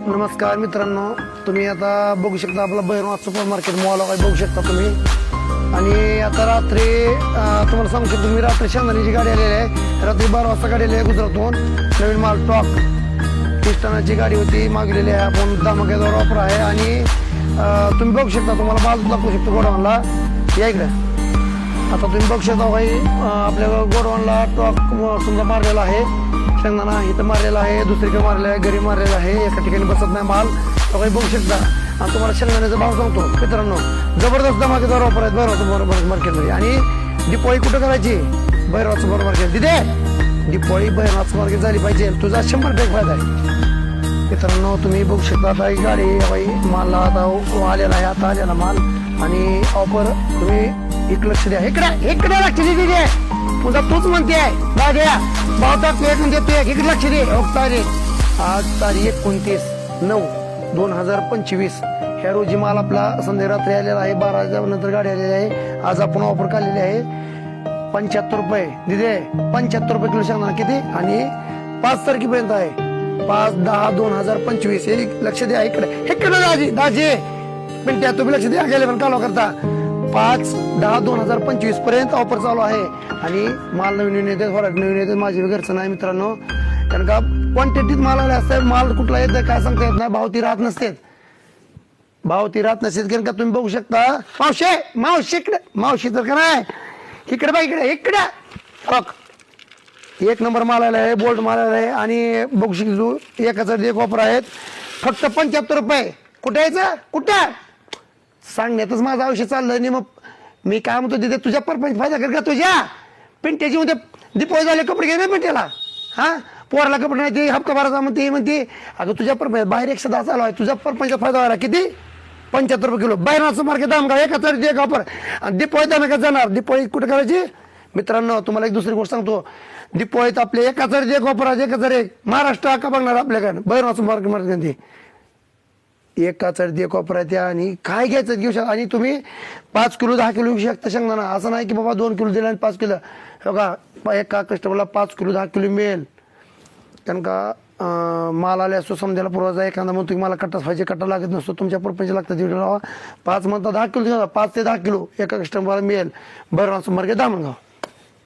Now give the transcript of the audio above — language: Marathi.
नमस्कार मित्रांनो, तुम्ही आता बघू शकता आपला भैरवनाथ सुपर मार्केट मॉल आहे, बघू शकता तुम्ही. आणि आता रात्री तुम्हाला सांगू शकतो, मी रात्री शेंगदाण्याची गाडी आलेली आहे. रात्री 12 वाजता गाडी आली आहे गुजरातहून. नवीन माल टॉक 30 टनाची गाडी होती, मागलेली आहे. आपण धमाकेदार ऑफर आहे. आणि तुम्ही बघू शकता, तुम्हाला बाजू दाखवू शकतो गोडाऊनला. या इकडे आता तुम्ही बघू शकता भाई, आपल्या गोडाऊनला टॉक समजा मारलेला आहे. शेंगदाणा इथं मारलेला आहे, दुसरीकडे मारलेला आहे, घरी मारलेला आहे. एका ठिकाणी बसत नाही माल, तो काही बघू शकता. आणि तुम्हाला शेंगदाण्याचा भाव सांगतो मित्रांनो, जबरदस्त धमाकेदार ऑफर आहेत भैरवनाथ मार्केटमध्ये. आणि दिपोळी कुठं करायची? Bhairavnath super market. तिथे दिपोळी भैरवनाथ मार्केट झाली पाहिजे, तुझा 100% फायदा आहे. मित्रांनो तुम्ही बघू शकता, आता ही गाडी बाई माल आता आलेला आहे, आता आलेला माल. आणि ऑफर तुम्ही एक लक्ष द्या. इकडे लक्ष दे, तुझा तूच म्हणते दाद्या भावता तू एक म्हणते तू इकडे लक्ष दे. आज तारीख 29/9/2025 ह्या रोजी माल आपला संध्या रात्री आलेला आहे. 12 नंतर गाडी आलेली आहे. आज आपण ऑफर काढलेली आहे 75 रुपये. दिदे 75 रुपये किलो शेंगदाणा किती? आणि 5 तारखेपर्यंत आहे. 5/10/2025. लक्ष द्या, इकडे दाजी मिनट्या तुम्ही लक्ष द्या. गेले पण कालवा करता 5/10/2025 पर्यंत ऑफर चालू आहे. आणि माल नवीन येते, नवीन येते. माझे घरचं नाही मित्रांनो, कारण का क्वांटिटीत माल आले असतात. माल कुठला येत काय सांगता येत नाही. भावती राहत नसते, कारण का तुम्ही बघू शकता. मावशी तर का नाही, इकडे बघ, इकडे बघ. एक नंबर माल आला आहे, बोल्ट माल आला आहे. आणि बघू शकतो एकाचा एक ऑफर आहेत फक्त 75 रुपये. कुठे यायचं? कुठे सांगण्यातच माझं आयुष्य चाललंय. आणि मग मी काय म्हणतो, तिथे तुझ्या परपंच फायदा कर का? तुझ्या पिंट्याची मध्ये दिपोळी झाले कपडे घे ना पिंट्याला. हा पोराला कपडे नाही, ते हप्ता भरायचा म्हणते. अगं तुझ्या परपंच बाहेर 110 चालू आहे, तुझ्या परपंचा फायदा व्हायला किती? 75 रुपये किलो. बाहेरचं मार्केट दाम का एका एक ऑफर. आणि दिपोळी दाम का जाणार? दिपोळी कुठे करायची मित्रांनो? तुम्हाला एक दुसरी गोष्ट सांगतो, दिपोळीत आपले 1,001 ऑफर आहे. 1,001 महाराष्ट्र का बघणार आपल्याकडे भैरवनाथ मार्केट. 1,001 ऑफर आहे त्या. आणि काय घ्यायचं घेऊ शकता. आणि तुम्ही 5 किलो 10 किलो घेऊ शकता शेंगदाणा. असं नाही की बाबा 2 किलो दिला आणि 5 किलो. हो का, एका कस्टमरला 5 किलो 10 किलो मिळेल. कारण का माल आले असतो समजायला पुरवायचा. एखादा म्हणून तुम्ही मला कट्टाच पाहिजे, कट्टा लागत नसतो, तुमच्या परपंच लागतात. 5 म्हणता 10 किलो, 5 ते 10 किलो एका कस्टमरला मिळेल. भैरवनाथ मार्केट दामणगाव.